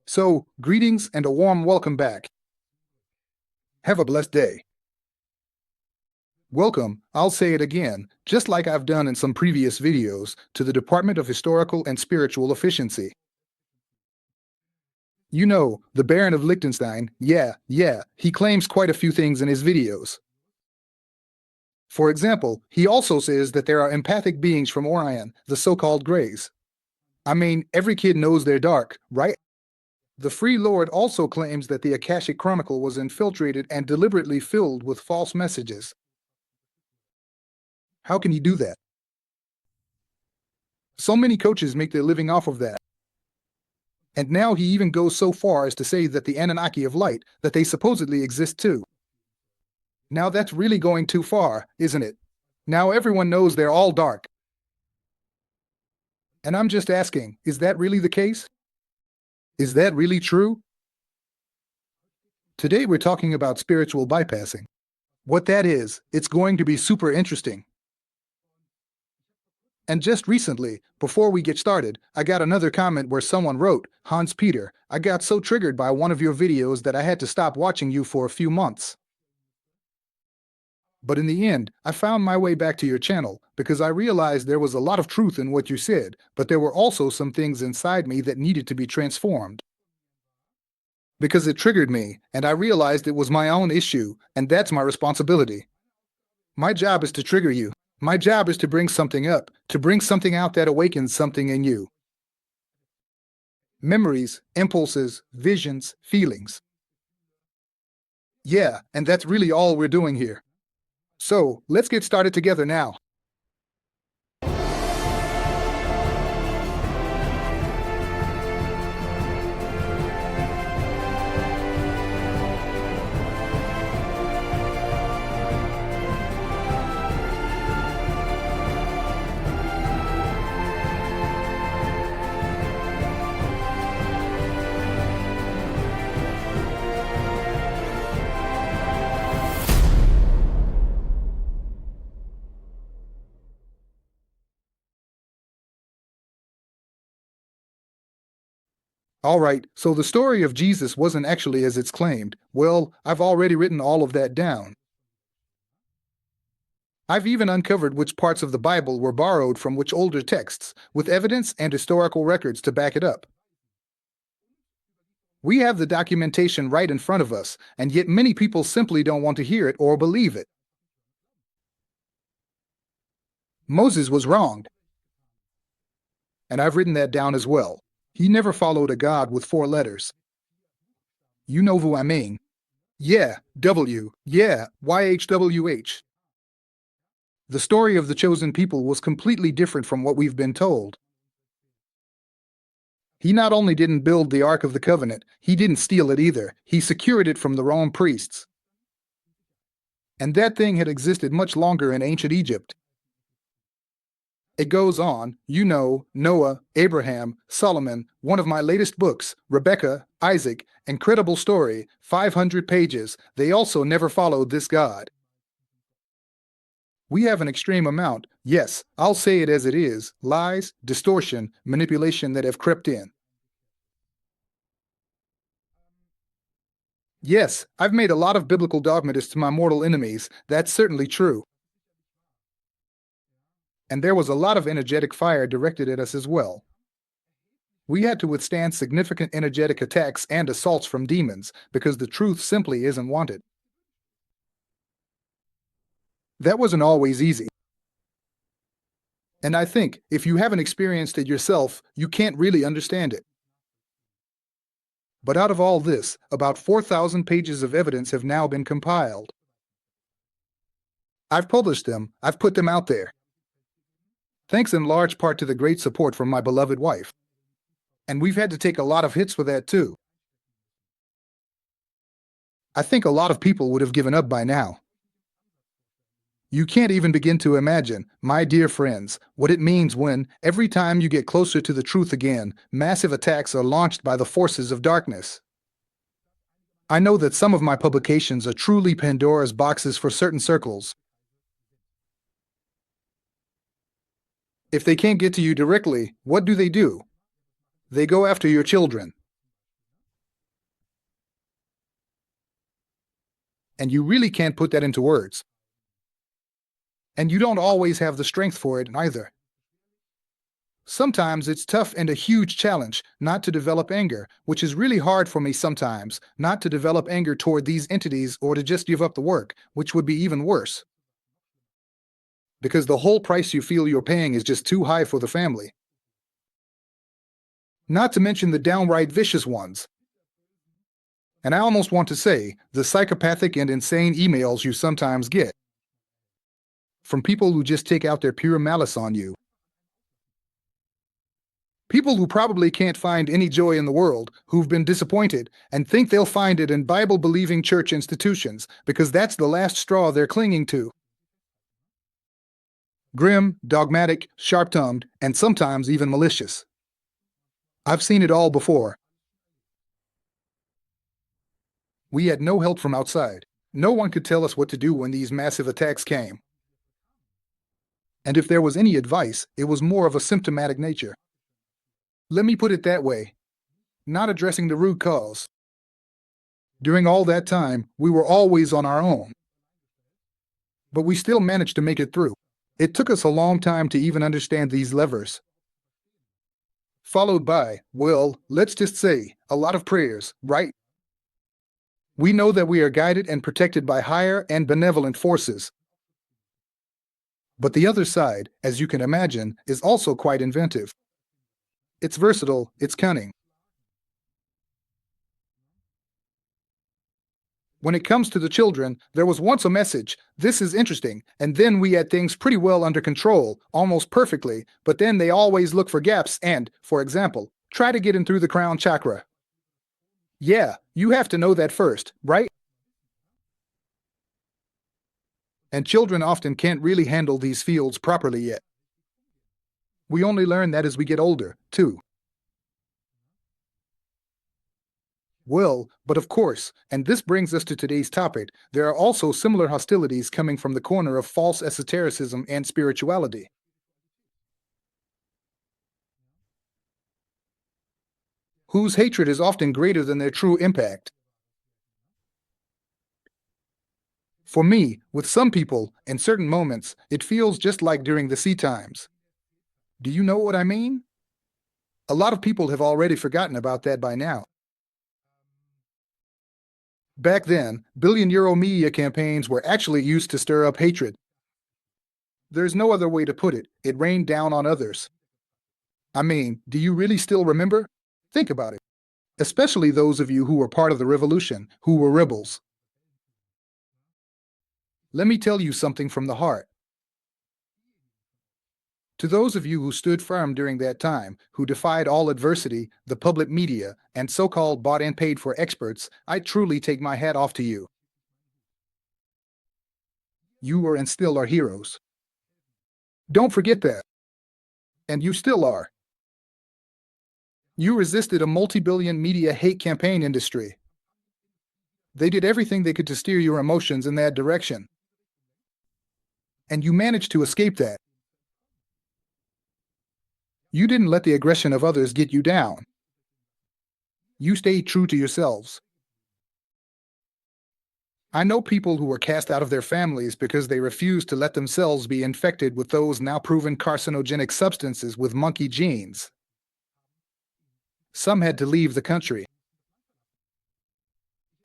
So, greetings and a warm welcome back. Have a blessed day. Welcome, I'll say it again, just like I've done in some previous videos, to the Department of Historical and Spiritual Efficiency. You know, the Baron of Liechtenstein, yeah, he claims quite a few things in his videos. For example, he also says that there are empathic beings from Orion, the so-called Greys. I mean, every kid knows they're dark, right? The Free Lord also claims that the Akashic Chronicle was infiltrated and deliberately filled with false messages. How can he do that? So many coaches make their living off of that. And now he even goes so far as to say that the Anunnaki of light, that they supposedly exist too. Now that's really going too far, isn't it? Now everyone knows they're all dark. And I'm just asking, is that really the case? Is that really true? Today we're talking about spiritual bypassing. What that is, it's going to be super interesting. And just recently, before we get started, I got another comment where someone wrote, Hans Peter, I got so triggered by one of your videos that I had to stop watching you for a few months. But in the end, I found my way back to your channel because I realized there was a lot of truth in what you said, but there were also some things inside me that needed to be transformed. Because it triggered me, and I realized it was my own issue, and that's my responsibility. My job is to trigger you. My job is to bring something up, to bring something out that awakens something in you. Memories, impulses, visions, feelings. Yeah, and that's really all we're doing here. So, let's get started together now. Alright, so the story of Jesus wasn't actually as it's claimed. Well, I've already written all of that down. I've even uncovered which parts of the Bible were borrowed from which older texts, with evidence and historical records to back it up. We have the documentation right in front of us, and yet many people simply don't want to hear it or believe it. Moses was wronged, and I've written that down as well. He never followed a God with 4 letters. You know who I mean. Yeah, W. Yeah, YHWH. The story of the chosen people was completely different from what we've been told. He not only didn't build the Ark of the Covenant, he didn't steal it either. He secured it from the Rome priests. And that thing had existed much longer in ancient Egypt. It goes on, you know, Noah, Abraham, Solomon, one of my latest books, Rebecca, Isaac, incredible story, 500 pages. They also never followed this God. We have an extreme amount, yes, I'll say it as it is, lies, distortion, manipulation that have crept in. Yes, I've made a lot of biblical dogmatists my mortal enemies, that's certainly true. And there was a lot of energetic fire directed at us as well. We had to withstand significant energetic attacks and assaults from demons because the truth simply isn't wanted. That wasn't always easy. And I think, if you haven't experienced it yourself, you can't really understand it. But out of all this, about 4,000 pages of evidence have now been compiled. I've published them, I've put them out there. Thanks in large part to the great support from my beloved wife. And we've had to take a lot of hits for that too. I think a lot of people would have given up by now. You can't even begin to imagine, my dear friends, what it means when, every time you get closer to the truth again, massive attacks are launched by the forces of darkness. I know that some of my publications are truly Pandora's boxes for certain circles. If they can't get to you directly, what do? They go after your children. And you really can't put that into words. And you don't always have the strength for it either. Sometimes it's tough and a huge challenge not to develop anger, which is really hard for me sometimes, not to develop anger toward these entities or to just give up the work, which would be even worse. Because the whole price you feel you're paying is just too high for the family. Not to mention the downright vicious ones. And I almost want to say the psychopathic and insane emails you sometimes get from people who just take out their pure malice on you. People who probably can't find any joy in the world, who've been disappointed, and think they'll find it in Bible-believing church institutions because that's the last straw they're clinging to. Grim, dogmatic, sharp-tongued, and sometimes even malicious. I've seen it all before. We had no help from outside. No one could tell us what to do when these massive attacks came. And if there was any advice, it was more of a symptomatic nature. Let me put it that way, not addressing the root cause. During all that time, we were always on our own. But we still managed to make it through. It took us a long time to even understand these levers. Followed by, well, let's just say, a lot of prayers, right? We know that we are guided and protected by higher and benevolent forces. But the other side, as you can imagine, is also quite inventive. It's versatile, it's cunning. When it comes to the children, there was once a message, this is interesting, and then we had things pretty well under control, almost perfectly, but then they always look for gaps and, for example, try to get in through the crown chakra. Yeah, you have to know that first, right? And children often can't really handle these fields properly yet. We only learn that as we get older, too. Well, but of course, and this brings us to today's topic, there are also similar hostilities coming from the corner of false esotericism and spirituality. Whose hatred is often greater than their true impact. For me, with some people, in certain moments, it feels just like during the sea times. Do you know what I mean? A lot of people have already forgotten about that by now. Back then, billion-euro media campaigns were actually used to stir up hatred. There's no other way to put it. It rained down on others. I mean, do you really still remember? Think about it. Especially those of you who were part of the revolution, who were rebels. Let me tell you something from the heart. To those of you who stood firm during that time, who defied all adversity, the public media, and so-called bought and paid for experts, I truly take my hat off to you. You were and still are heroes. Don't forget that. And you still are. You resisted a multi-billion media hate campaign industry. They did everything they could to steer your emotions in that direction. And you managed to escape that. You didn't let the aggression of others get you down. You stayed true to yourselves. I know people who were cast out of their families because they refused to let themselves be infected with those now proven carcinogenic substances with monkey genes. Some had to leave the country.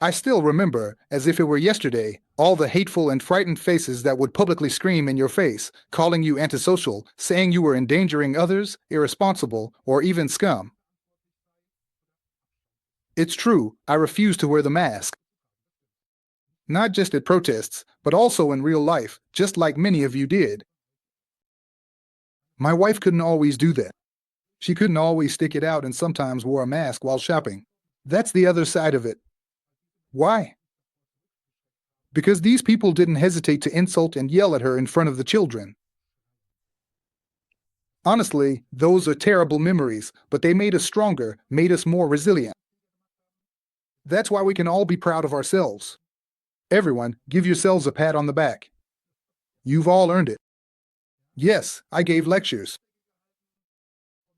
I still remember, as if it were yesterday, all the hateful and frightened faces that would publicly scream in your face, calling you antisocial, saying you were endangering others, irresponsible, or even scum. It's true, I refused to wear the mask. Not just at protests, but also in real life, just like many of you did. My wife couldn't always do that. She couldn't always stick it out and sometimes wore a mask while shopping. That's the other side of it. Why? Because these people didn't hesitate to insult and yell at her in front of the children. Honestly, those are terrible memories, but they made us stronger, made us more resilient. That's why we can all be proud of ourselves. Everyone, give yourselves a pat on the back. You've all earned it. Yes, I gave lectures.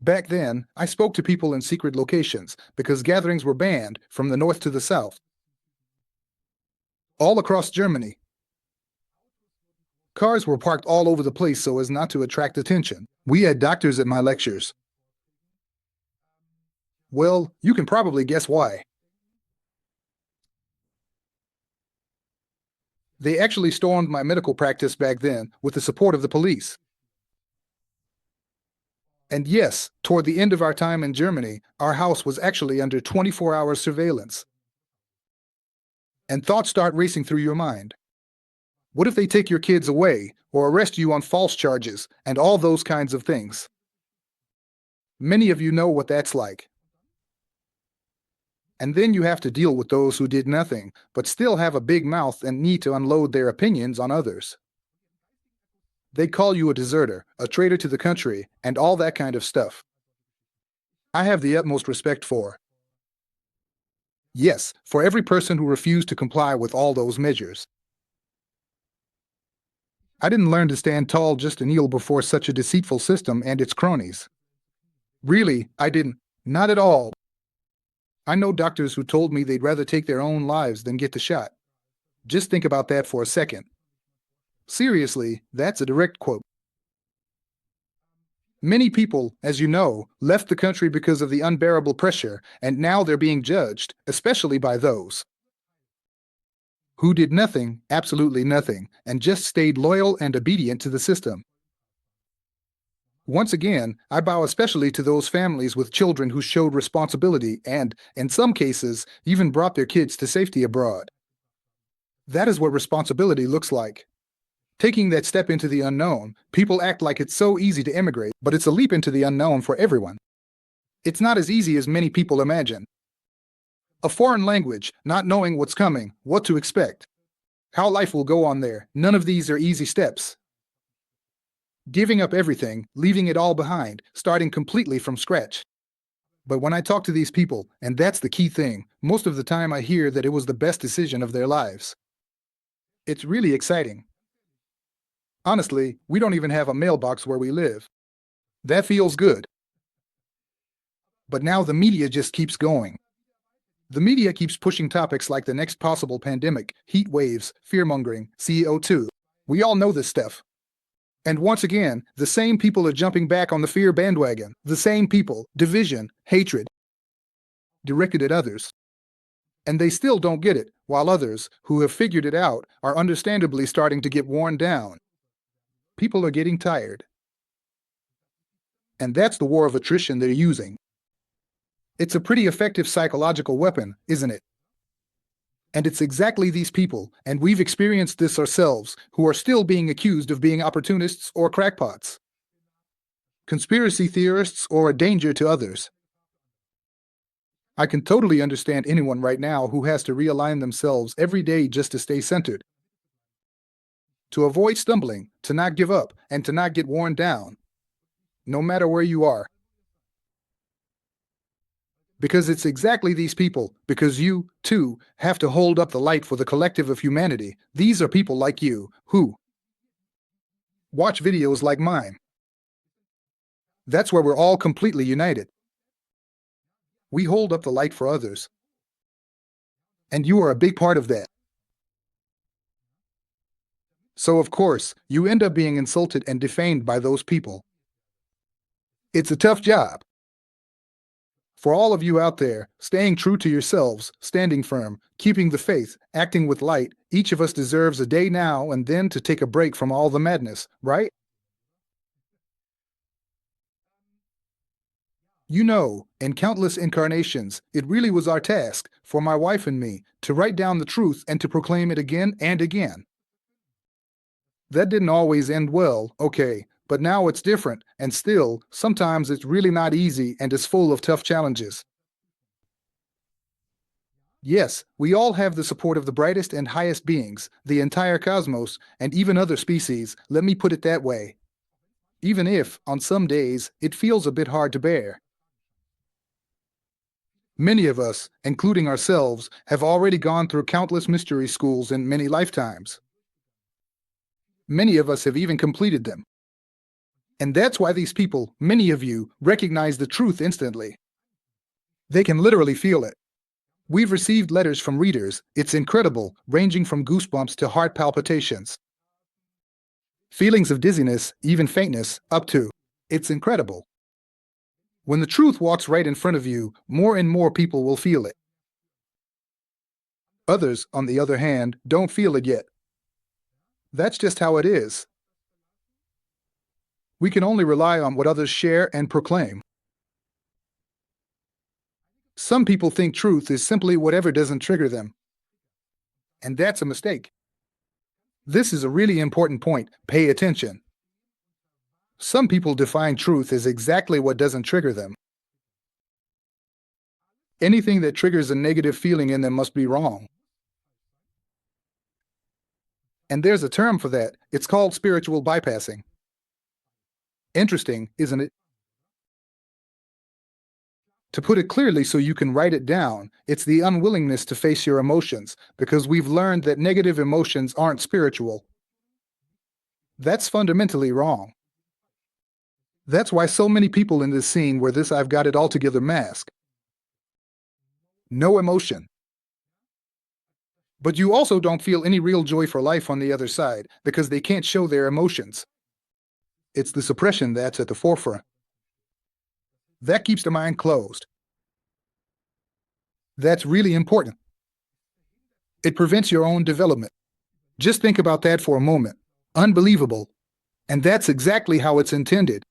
Back then, I spoke to people in secret locations because gatherings were banned from the north to the south. all across Germany. Cars were parked all over the place so as not to attract attention. We had doctors at my lectures. Well, you can probably guess why. They actually stormed my medical practice back then with the support of the police. And yes, toward the end of our time in Germany, our house was actually under 24-hour surveillance. And thoughts start racing through your mind. What if they take your kids away or arrest you on false charges and all those kinds of things? Many of you know what that's like. And then you have to deal with those who did nothing, but still have a big mouth and need to unload their opinions on others. They call you a deserter, a traitor to the country, and all that kind of stuff. I have the utmost respect for. Yes, for every person who refused to comply with all those measures. I didn't learn to stand tall just to kneel before such a deceitful system and its cronies. Really, I didn't. Not at all. I know doctors who told me they'd rather take their own lives than get the shot. Just think about that for a second. Seriously, that's a direct quote. Many people, as you know, left the country because of the unbearable pressure, and now they're being judged, especially by those who did nothing, absolutely nothing, and just stayed loyal and obedient to the system. Once again, I bow especially to those families with children who showed responsibility and, in some cases, even brought their kids to safety abroad. That is what responsibility looks like. Taking that step into the unknown, people act like it's so easy to immigrate, but it's a leap into the unknown for everyone. It's not as easy as many people imagine. A foreign language, not knowing what's coming, what to expect, how life will go on there, none of these are easy steps. Giving up everything, leaving it all behind, starting completely from scratch. But when I talk to these people, and that's the key thing, most of the time I hear that it was the best decision of their lives. It's really exciting. Honestly, we don't even have a mailbox where we live. That feels good. But now the media just keeps going. The media keeps pushing topics like the next possible pandemic, heat waves, fear-mongering, CO2. We all know this stuff. And once again, the same people are jumping back on the fear bandwagon. The same people, division, hatred, directed at others. And they still don't get it, while others, who have figured it out, are understandably starting to get worn down. People are getting tired. And that's the war of attrition they're using. It's a pretty effective psychological weapon, isn't it? And it's exactly these people, and we've experienced this ourselves, who are still being accused of being opportunists or crackpots, conspiracy theorists, or a danger to others. I can totally understand anyone right now who has to realign themselves every day just to stay centered, to avoid stumbling, to not give up, and to not get worn down, no matter where you are. Because it's exactly these people, because you, too, have to hold up the light for the collective of humanity. These are people like you, who watch videos like mine. That's where we're all completely united. We hold up the light for others. And you are a big part of that. So of course, you end up being insulted and defamed by those people. It's a tough job. For all of you out there, staying true to yourselves, standing firm, keeping the faith, acting with light, each of us deserves a day now and then to take a break from all the madness, right? You know, in countless incarnations, it really was our task, for my wife and me, to write down the truth and to proclaim it again and again. That didn't always end well, okay, but now it's different, and still, sometimes it's really not easy and is full of tough challenges. Yes, we all have the support of the brightest and highest beings, the entire cosmos, and even other species, let me put it that way. Even if, on some days, it feels a bit hard to bear. Many of us, including ourselves, have already gone through countless mystery schools in many lifetimes. Many of us have even completed them. And that's why these people, many of you, recognize the truth instantly. They can literally feel it. We've received letters from readers, it's incredible, ranging from goosebumps to heart palpitations. Feelings of dizziness, even faintness, up to. It's incredible. When the truth walks right in front of you, more and more people will feel it. Others, on the other hand, don't feel it yet. That's just how it is. We can only rely on what others share and proclaim. Some people think truth is simply whatever doesn't trigger them. And that's a mistake. This is a really important point. Pay attention. Some people define truth as exactly what doesn't trigger them. Anything that triggers a negative feeling in them must be wrong. And there's a term for that. It's called spiritual bypassing. Interesting, isn't it? To put it clearly so you can write it down, it's the unwillingness to face your emotions, because we've learned that negative emotions aren't spiritual. That's fundamentally wrong. That's why so many people in this scene wear this "I've got it all together" mask. No emotion. But you also don't feel any real joy for life on the other side, because they can't show their emotions. It's the suppression that's at the forefront. That keeps the mind closed. That's really important. It prevents your own development. Just think about that for a moment. Unbelievable. And that's exactly how it's intended.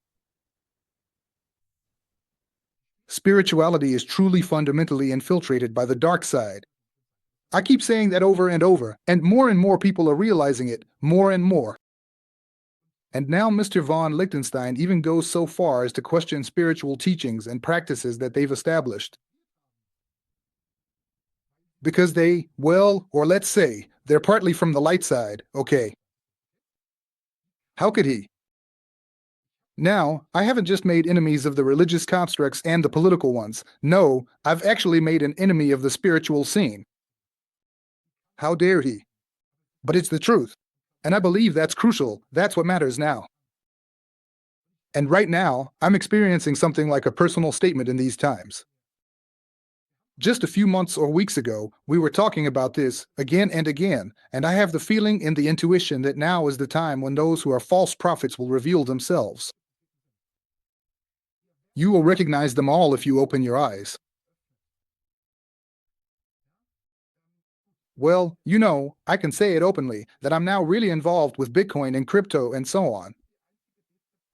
Spirituality is truly fundamentally infiltrated by the dark side. I keep saying that over and more people are realizing it, more and more. And now Mr. von Lichtenstein even goes so far as to question spiritual teachings and practices that they've established. Because or let's say, they're partly from the light side, okay. How could he? Now, I haven't just made enemies of the religious constructs and the political ones. No, I've actually made an enemy of the spiritual scene. How dare he? But it's the truth. And I believe that's crucial. That's what matters now. And right now, I'm experiencing something like a personal statement in these times. Just a few months or weeks ago, we were talking about this again and again, and I have the feeling and the intuition that now is the time when those who are false prophets will reveal themselves. You will recognize them all if you open your eyes. Well, I can say it openly that I'm now really involved with Bitcoin and crypto and so on.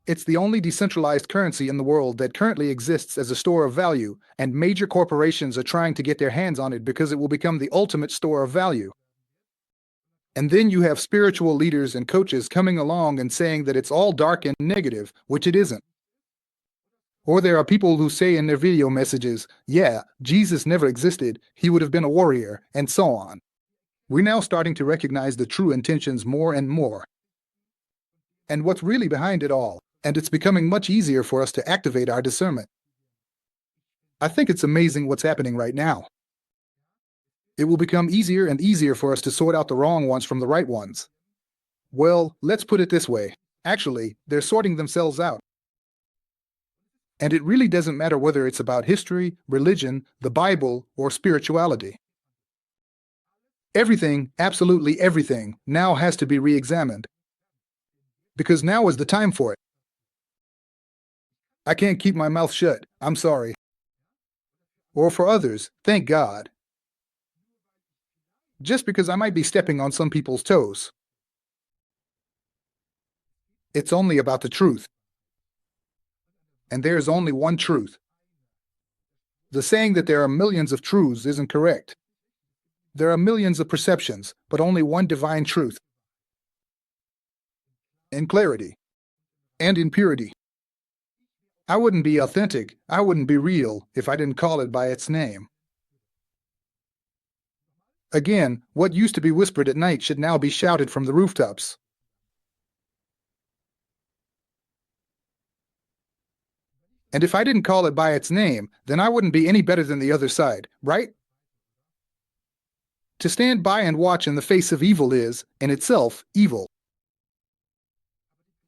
It's the only decentralized currency in the world that currently exists as a store of value, and major corporations are trying to get their hands on it because it will become the ultimate store of value. And then you have spiritual leaders and coaches coming along and saying that it's all dark and negative, which it isn't. Or there are people who say in their video messages, yeah, Jesus never existed, he would have been a warrior, and so on. We're now starting to recognize the true intentions more and more. And what's really behind it all, and it's becoming much easier for us to activate our discernment. I think it's amazing what's happening right now. It will become easier and easier for us to sort out the wrong ones from the right ones. Well, let's put it this way. Actually, they're sorting themselves out. And it really doesn't matter whether it's about history, religion, the Bible, or spirituality. Everything, absolutely everything, now has to be re-examined. Because now is the time for it. I can't keep my mouth shut, I'm sorry. Or for others, thank God. Just because I might be stepping on some people's toes. It's only about the truth. And there is only one truth. The saying that there are millions of truths isn't correct. There are millions of perceptions, but only one divine truth. In clarity. And in purity. I wouldn't be authentic, I wouldn't be real, if I didn't call it by its name. Again, what used to be whispered at night should now be shouted from the rooftops. And if I didn't call it by its name, then I wouldn't be any better than the other side, right? To stand by and watch in the face of evil is, in itself, evil.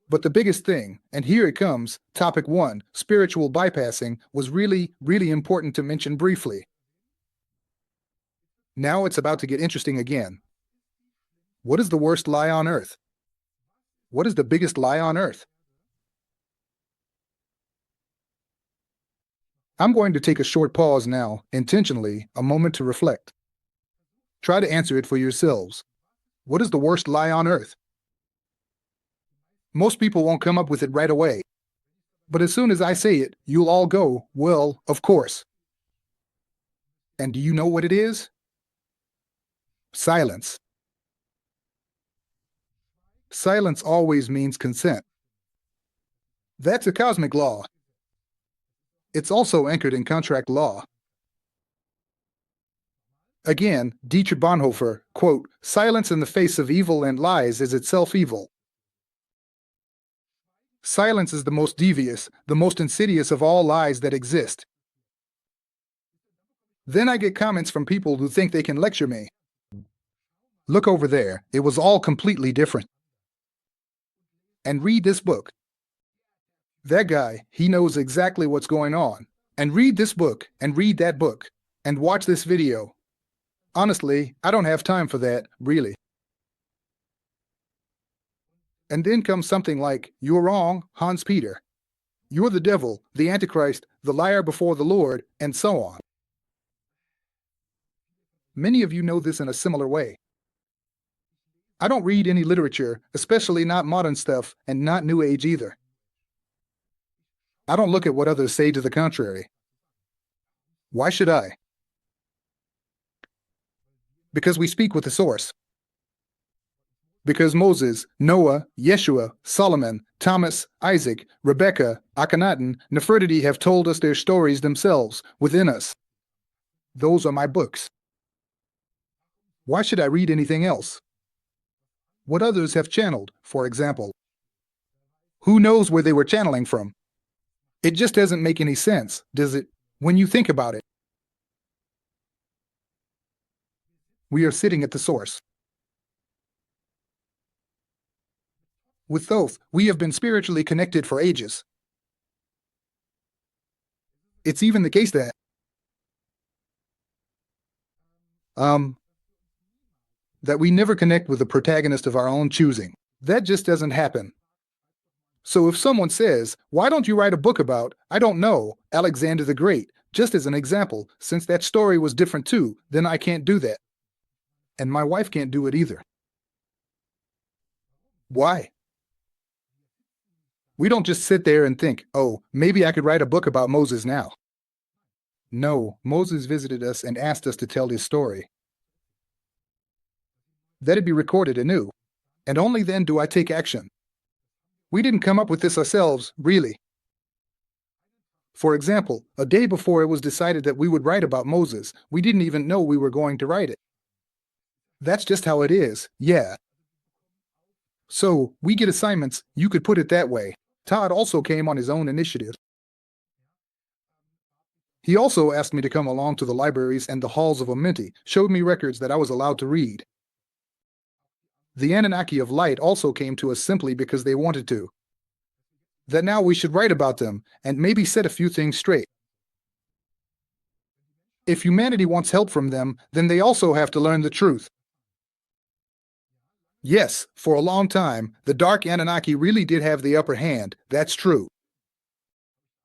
But the biggest thing, and here it comes, topic 1, spiritual bypassing, was really important to mention briefly. Now it's about to get interesting again. What is the worst lie on earth? What is the biggest lie on earth? I'm going to take a short pause now, intentionally, a moment to reflect. Try to answer it for yourselves. What is the worst lie on earth? Most people won't come up with it right away. But as soon as I say it, you'll all go, well, of course. And do you know what it is? Silence. Silence always means consent. That's a cosmic law. It's also anchored in contract law. Again, Dietrich Bonhoeffer, quote, "Silence in the face of evil and lies is itself evil." Silence is the most devious, the most insidious of all lies that exist. Then I get comments from people who think they can lecture me. Look over there, it was all completely different. And read this book. That guy, he knows exactly what's going on. And read this book, and read that book, and watch this video. Honestly, I don't have time for that, really. And then comes something like, "You're wrong, Hans Peter. You're the devil, the Antichrist, the liar before the Lord," and so on. Many of you know this in a similar way. I don't read any literature, especially not modern stuff, and not New Age either. I don't look at what others say to the contrary. Why should I? Because we speak with the source. Because Moses, Noah, Yeshua, Solomon, Thomas, Isaac, Rebecca, Akhenaten, Nefertiti have told us their stories themselves, within us. Those are my books. Why should I read anything else? What others have channeled, for example. Who knows where they were channeling from? It just doesn't make any sense, does it, when you think about it? We are sitting at the source. With Thoth, we have been spiritually connected for ages. It's even the case that we never connect with the protagonist of our own choosing. That just doesn't happen. So if someone says, "Why don't you write a book about, I don't know, Alexander the Great," just as an example, since that story was different too, then I can't do that. And my wife can't do it either. Why? We don't just sit there and think, "Oh, maybe I could write a book about Moses now." No, Moses visited us and asked us to tell his story. That it be recorded anew, and only then do I take action. We didn't come up with this ourselves, really. For example, a day before it was decided that we would write about Moses, we didn't even know we were going to write it. That's just how it is, yeah. So, we get assignments, you could put it that way. Todd also came on his own initiative. He also asked me to come along to the libraries and the halls of Amenti, showed me records that I was allowed to read. The Anunnaki of Light also came to us simply because they wanted to. That now we should write about them, and maybe set a few things straight. If humanity wants help from them, then they also have to learn the truth. Yes, for a long time, the Dark Anunnaki really did have the upper hand, that's true.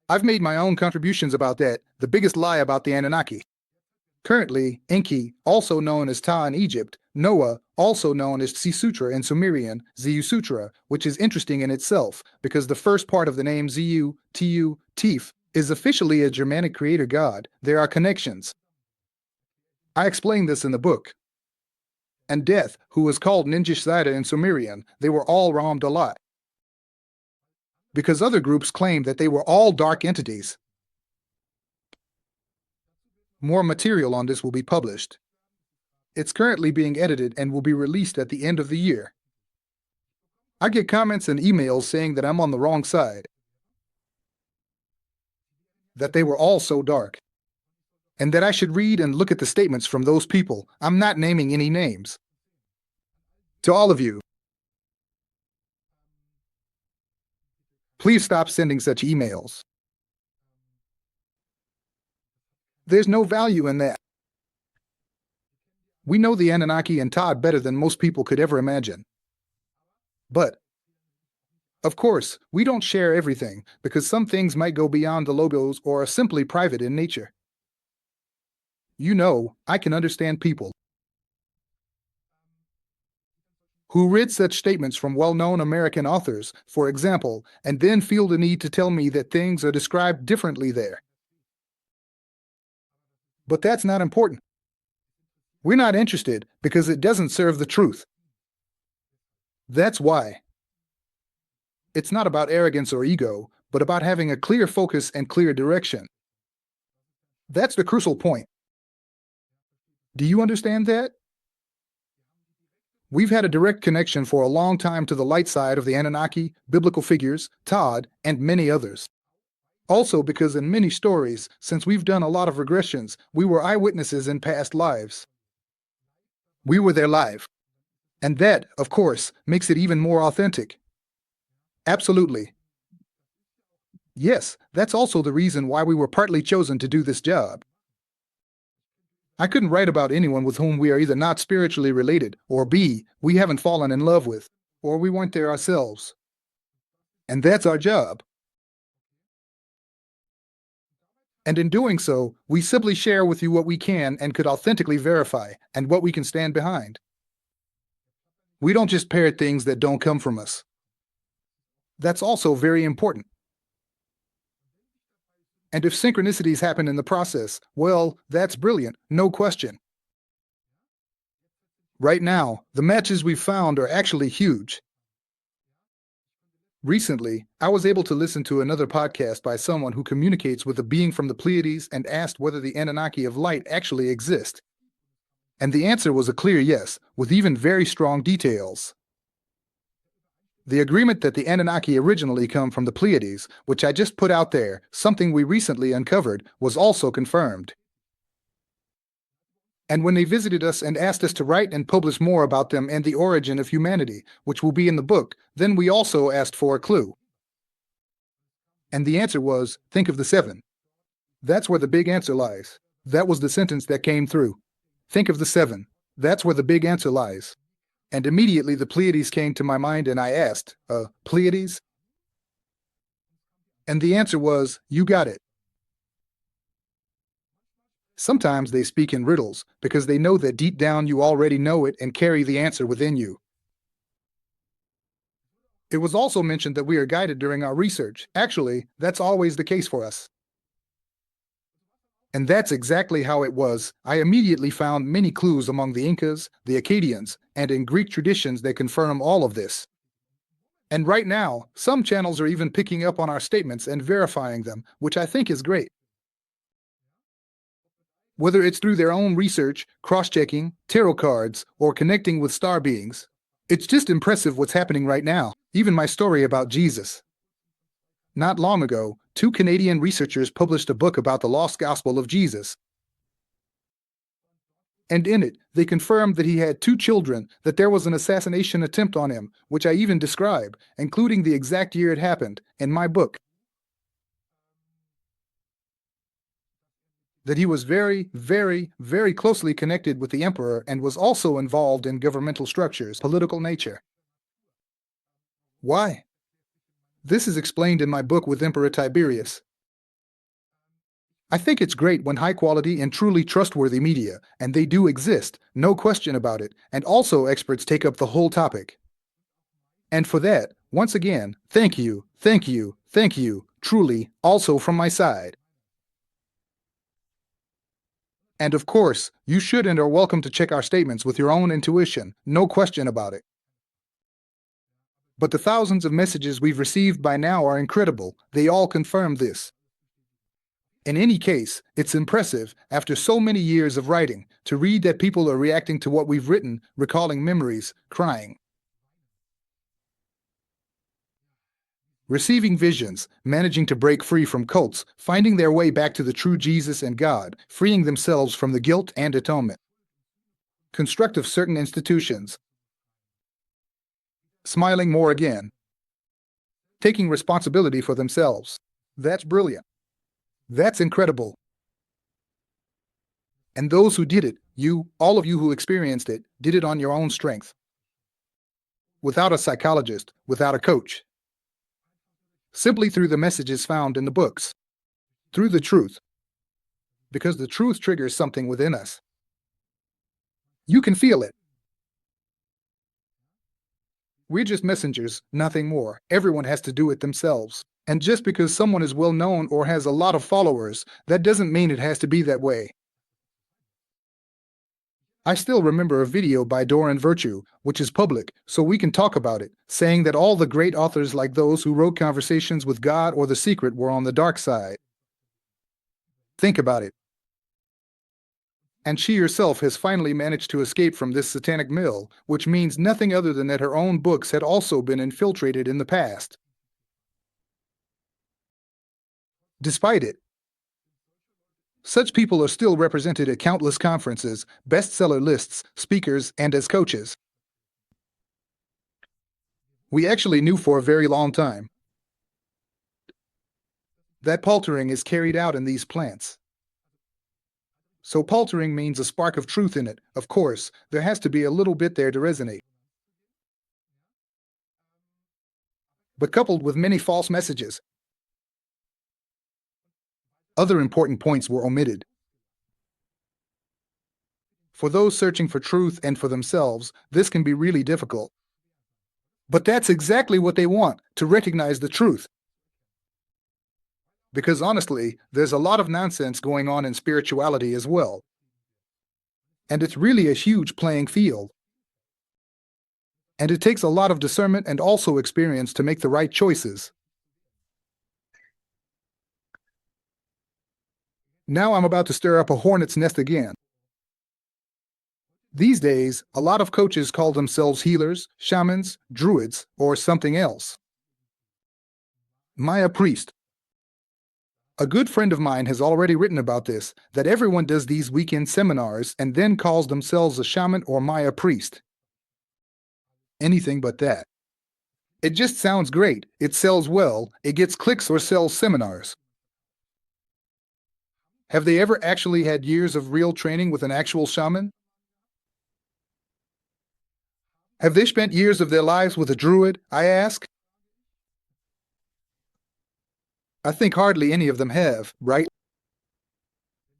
I've made my own contributions about that, the biggest lie about the Anunnaki. Currently, Enki, also known as Ptah in Egypt, Noah, also known as Tsi-Sutra in Sumerian, Ziu-Sutra, which is interesting in itself, because the first part of the name Ziu, Tu, Tif, is officially a Germanic creator god. There are connections. I explain this in the book. And Death, who was called Ninjishzaida in Sumerian, they were all Ram Dalat. Because other groups claim that they were all dark entities. More material on this will be published. It's currently being edited and will be released at the end of the year. I get comments and emails saying that I'm on the wrong side. That they were all so dark. And that I should read and look at the statements from those people. I'm not naming any names. To all of you, please stop sending such emails. There's no value in that. We know the Anunnaki and Todd better than most people could ever imagine. But, of course, we don't share everything because some things might go beyond the logos or are simply private in nature. You know, I can understand people who read such statements from well-known American authors, for example, and then feel the need to tell me that things are described differently there. But that's not important. We're not interested because it doesn't serve the truth. That's why. It's not about arrogance or ego, but about having a clear focus and clear direction. That's the crucial point. Do you understand that? We've had a direct connection for a long time to the light side of the Anunnaki, biblical figures, Todd, and many others. Also because in many stories, since we've done a lot of regressions, we were eyewitnesses in past lives. We were there live. And that, of course, makes it even more authentic. Absolutely. Yes, that's also the reason why we were partly chosen to do this job. I couldn't write about anyone with whom we are either not spiritually related, or B, we haven't fallen in love with, or we weren't there ourselves. And that's our job. And in doing so, we simply share with you what we can and could authentically verify, and what we can stand behind. We don't just parrot things that don't come from us. That's also very important. And if synchronicities happen in the process, well, that's brilliant, no question. Right now, the matches we've found are actually huge. Recently, I was able to listen to another podcast by someone who communicates with a being from the Pleiades and asked whether the Anunnaki of light actually exist. And the answer was a clear yes, with even very strong details. The agreement that the Anunnaki originally come from the Pleiades, which I just put out there, something we recently uncovered, was also confirmed. And when they visited us and asked us to write and publish more about them and the origin of humanity, which will be in the book, then we also asked for a clue. And the answer was, think of the seven. That's where the big answer lies. That was the sentence that came through. Think of the seven. That's where the big answer lies. And immediately the Pleiades came to my mind and I asked, Pleiades? And the answer was, you got it. Sometimes they speak in riddles because they know that deep down you already know it and carry the answer within you. It was also mentioned that we are guided during our research. Actually, that's always the case for us. And that's exactly how it was. I immediately found many clues among the Incas, the Akkadians, and in Greek traditions that confirm all of this. And right now, some channels are even picking up on our statements and verifying them, which I think is great. Whether it's through their own research, cross-checking, tarot cards, or connecting with star beings, it's just impressive what's happening right now. Even my story about Jesus. Not long ago, 2 Canadian researchers published a book about the lost gospel of Jesus. And in it, they confirmed that he had 2 children, that there was an assassination attempt on him, which I even describe, including the exact year it happened, in my book. That he was very, very, very closely connected with the emperor and was also involved in governmental structures, political nature. Why? This is explained in my book with Emperor Tiberius. I think it's great when high-quality and truly trustworthy media, and they do exist, no question about it, and also experts take up the whole topic. And for that, once again, thank you, thank you, thank you, truly, also from my side. And of course, you should and are welcome to check our statements with your own intuition, no question about it. But the thousands of messages we've received by now are incredible. They all confirm this. In any case, it's impressive, after so many years of writing, to read that people are reacting to what we've written, recalling memories, crying. Receiving visions, managing to break free from cults, finding their way back to the true Jesus and God, freeing themselves from the guilt and atonement. Construct of certain institutions. Smiling more again. Taking responsibility for themselves. That's brilliant. That's incredible. And those who did it, You, all of you who experienced it, did it on your own strength. Without a psychologist, without a coach. Simply through the messages found in the books. Through the truth. Because the truth triggers something within us. You can feel it. We're just messengers, nothing more. Everyone has to do it themselves. And just because someone is well known or has a lot of followers, that doesn't mean it has to be that way. I still remember a video by Doran Virtue, which is public, so we can talk about it, saying that all the great authors like those who wrote Conversations with God or The Secret were on the dark side. Think about it. And she herself has finally managed to escape from this satanic mill, which means nothing other than that her own books had also been infiltrated in the past. Despite it, such people are still represented at countless conferences, bestseller lists, speakers, and as coaches. We actually knew for a very long time that paltering is carried out in these plants. So paltering means a spark of truth in it. Of course, there has to be a little bit there to resonate. But coupled with many false messages, other important points were omitted. For those searching for truth and for themselves, this can be really difficult. But that's exactly what they want, to recognize the truth. Because honestly, there's a lot of nonsense going on in spirituality as well. And it's really a huge playing field. And it takes a lot of discernment and also experience to make the right choices. Now I'm about to stir up a hornet's nest again. These days, a lot of coaches call themselves healers, shamans, druids, or something else. Maya priest. A good friend of mine has already written about this, that everyone does these weekend seminars and then calls themselves a shaman or Maya priest. Anything but that. It just sounds great, it sells well, it gets clicks or sells seminars. Have they ever actually had years of real training with an actual shaman? Have they spent years of their lives with a druid, I ask? I think hardly any of them have, right?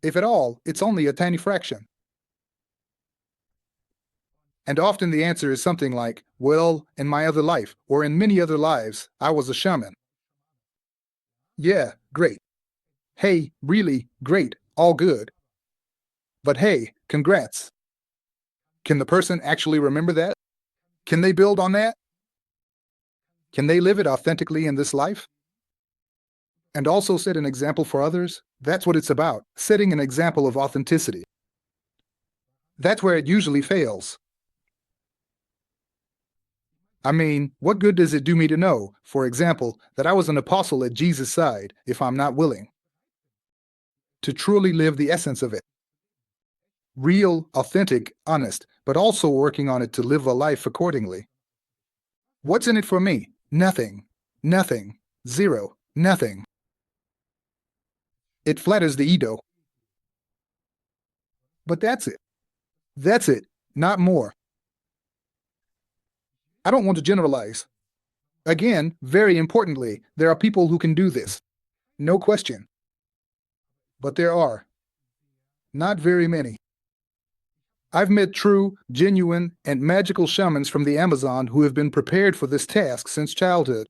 If at all, it's only a tiny fraction. And often the answer is something like, well, in my other life, or in many other lives, I was a shaman. Yeah, great. Hey, really, great, all good. But hey, congrats. Can the person actually remember that? Can they build on that? Can they live it authentically in this life? And also set an example for others? That's what it's about, setting an example of authenticity. That's where it usually fails. I mean, what good does it do me to know, for example, that I was an apostle at Jesus' side if I'm not willing to truly live the essence of it? Real, authentic, honest, but also working on it to live a life accordingly. What's in it for me? Nothing. Nothing. Zero. Nothing. It flatters the ego. But that's it. That's it. Not more. I don't want to generalize. Again, very importantly, there are people who can do this. No question. But there are. Not very many. I've met true, genuine, and magical shamans from the Amazon who have been prepared for this task since childhood.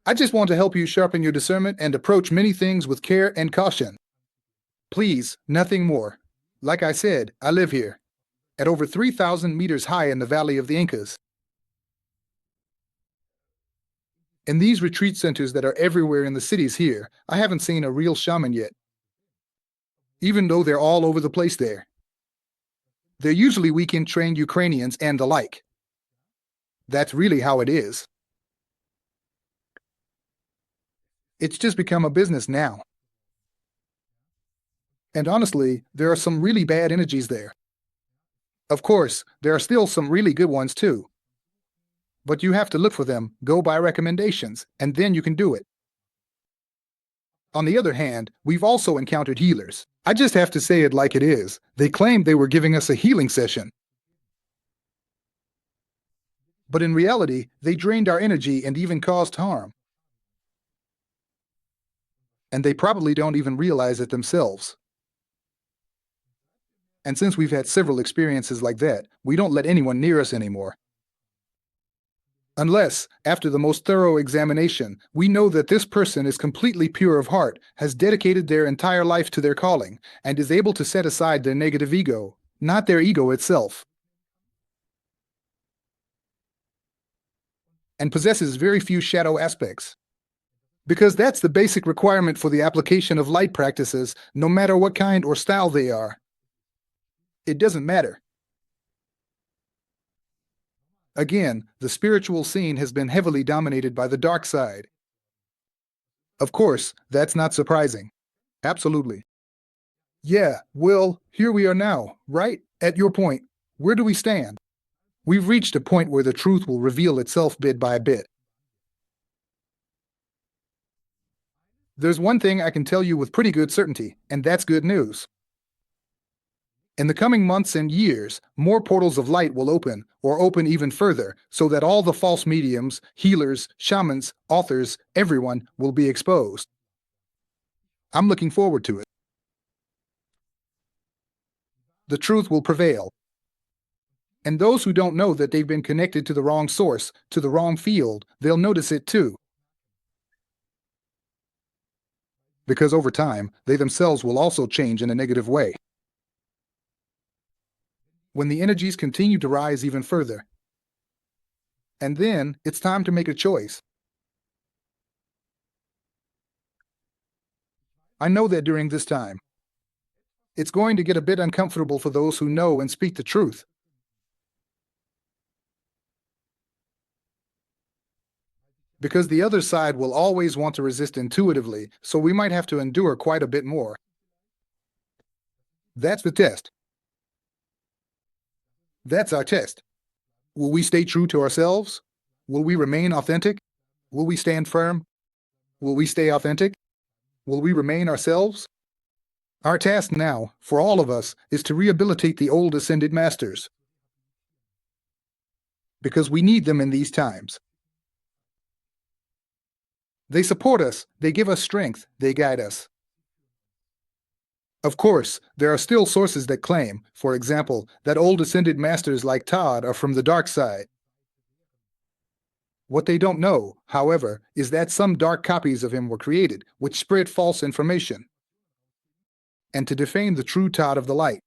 I just want to help you sharpen your discernment and approach many things with care and caution. Please, nothing more. Like I said, I live here, at over 3,000 meters high in the Valley of the Incas. In these retreat centers that are everywhere in the cities here, I haven't seen a real shaman yet, even though they're all over the place there. They're usually weekend-trained Ukrainians and the like. That's really how it is. It's just become a business now. And honestly, there are some really bad energies there. Of course, there are still some really good ones too. But you have to look for them, go by recommendations, and then you can do it. On the other hand, we've also encountered healers. I just have to say it like it is. They claimed they were giving us a healing session. But in reality, they drained our energy and even caused harm. And they probably don't even realize it themselves. And since we've had several experiences like that, we don't let anyone near us anymore. Unless, after the most thorough examination, we know that this person is completely pure of heart, has dedicated their entire life to their calling, and is able to set aside their negative ego, not their ego itself, and possesses very few shadow aspects. Because that's the basic requirement for the application of light practices, no matter what kind or style they are. It doesn't matter. Again, the spiritual scene has been heavily dominated by the dark side. Of course, that's not surprising. Absolutely. Yeah, well, here we are now, right? At your point, where do we stand? We've reached a point where the truth will reveal itself bit by bit. There's one thing I can tell you with pretty good certainty, and that's good news. In the coming months and years, more portals of light will open, or open even further, so that all the false mediums, healers, shamans, authors, everyone will be exposed. I'm looking forward to it. The truth will prevail. And those who don't know that they've been connected to the wrong source, to the wrong field, they'll notice it too. Because over time, they themselves will also change in a negative way. When the energies continue to rise even further. And then, it's time to make a choice. I know that during this time, it's going to get a bit uncomfortable for those who know and speak the truth. Because the other side will always want to resist intuitively, so we might have to endure quite a bit more. That's the test. That's our test. Will we stay true to ourselves? Will we remain authentic? Will we stand firm? Will we stay authentic? Will we remain ourselves? Our task now, for all of us, is to rehabilitate the old ascended masters. Because we need them in these times. They support us, they give us strength, they guide us. Of course, there are still sources that claim, for example, that old ascended masters like Todd are from the dark side. What they don't know, however, is that some dark copies of him were created, which spread false information, and to defame the true Todd of the light.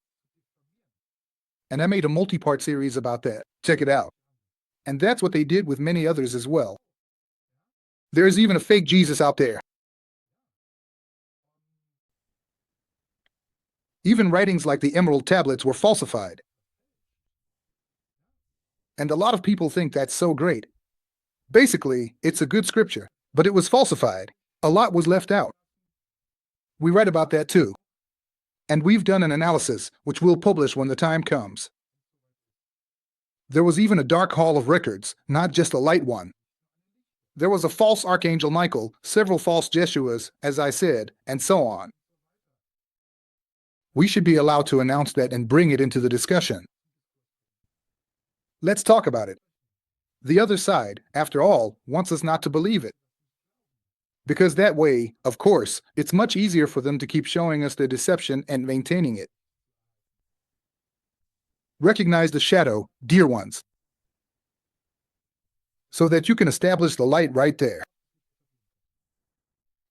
And I made a multi-part series about that. Check it out. And that's what they did with many others as well. There's even a fake Jesus out there. Even writings like the Emerald Tablets were falsified. And a lot of people think that's so great. Basically, it's a good scripture, but it was falsified. A lot was left out. We write about that too. And we've done an analysis, which we'll publish when the time comes. There was even a dark hall of records, not just a light one. There was a false Archangel Michael, several false Jeshuas, as I said, and so on. We should be allowed to announce that and bring it into the discussion. Let's talk about it. The other side, after all, wants us not to believe it. Because that way, of course, it's much easier for them to keep showing us their deception and maintaining it. Recognize the shadow, dear ones, so that you can establish the light right there.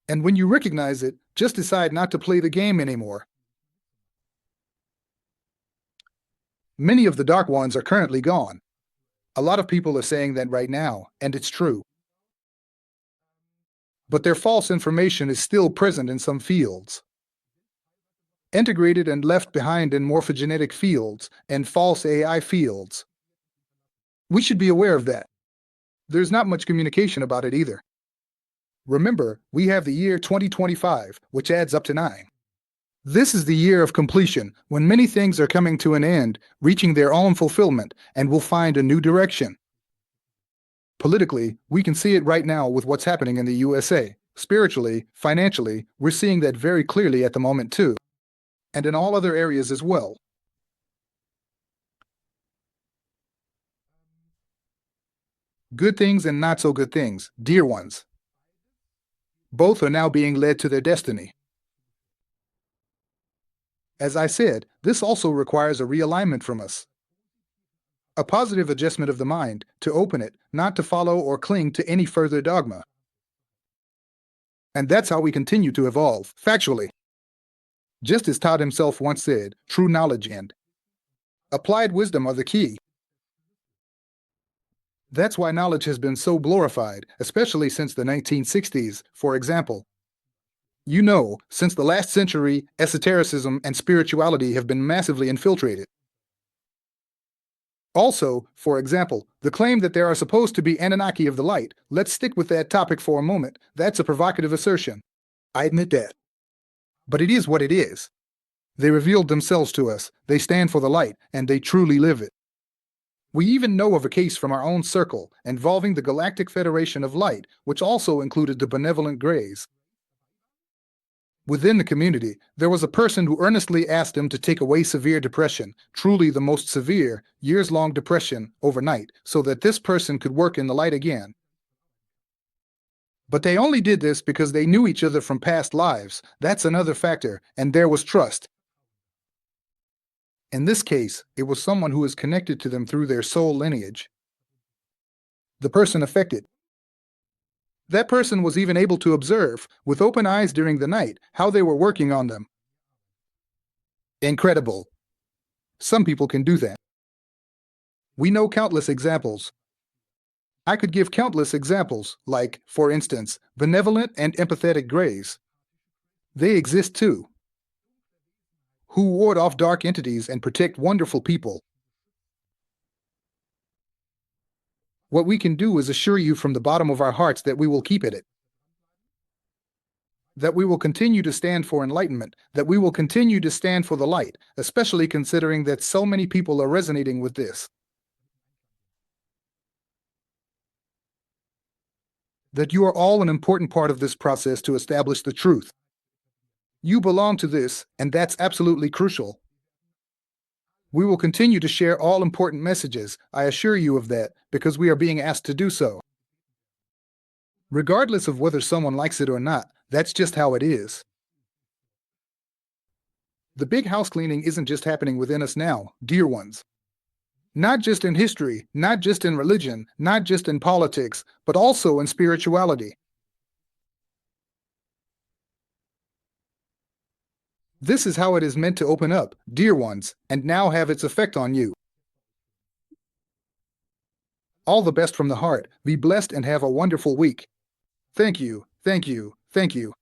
And when you recognize it, just decide not to play the game anymore. Many of the dark ones are currently gone. A lot of people are saying that right now, and it's true. But their false information is still present in some fields. Integrated and left behind in morphogenetic fields and false AI fields. We should be aware of that. There's not much communication about it either. Remember, we have the year 2025, which adds up to 9. This is the year of completion, when many things are coming to an end, reaching their own fulfillment, and will find a new direction. Politically, we can see it right now with what's happening in the USA. Spiritually, financially, we're seeing that very clearly at the moment too. And in all other areas as well. Good things and not so good things, dear ones. Both are now being led to their destiny. As I said, this also requires a realignment from us. A positive adjustment of the mind, to open it, not to follow or cling to any further dogma. And that's how we continue to evolve, factually. Just as Todd himself once said, true knowledge and applied wisdom are the key. That's why knowledge has been so glorified, especially since the 1960s, for example. You know, since the last century, esotericism and spirituality have been massively infiltrated. Also, for example, the claim that there are supposed to be Anunnaki of the light, let's stick with that topic for a moment, that's a provocative assertion. I admit that. But it is what it is. They revealed themselves to us, they stand for the light, and they truly live it. We even know of a case from our own circle involving the Galactic Federation of Light, which also included the Benevolent Greys. Within the community, there was a person who earnestly asked him to take away severe depression, truly the most severe, years-long depression, overnight, so that this person could work in the light again. But they only did this because they knew each other from past lives. That's another factor, and there was trust. In this case, it was someone who was connected to them through their soul lineage. The person affected. That person was even able to observe, with open eyes during the night, how they were working on them. Incredible. Some people can do that. We know countless examples. I could give countless examples, like, for instance, benevolent and empathetic greys. They exist too. Who ward off dark entities and protect wonderful people. What we can do is assure you from the bottom of our hearts that we will keep at it. That we will continue to stand for enlightenment, that we will continue to stand for the light, especially considering that so many people are resonating with this. That you are all an important part of this process to establish the truth. You belong to this, and that's absolutely crucial. We will continue to share all important messages, I assure you of that, because we are being asked to do so. Regardless of whether someone likes it or not, that's just how it is. The big house cleaning isn't just happening within us now, dear ones. Not just in history, not just in religion, not just in politics, but also in spirituality. This is how it is meant to open up, dear ones, and now have its effect on you. All the best from the heart, be blessed and have a wonderful week. Thank you, thank you, thank you.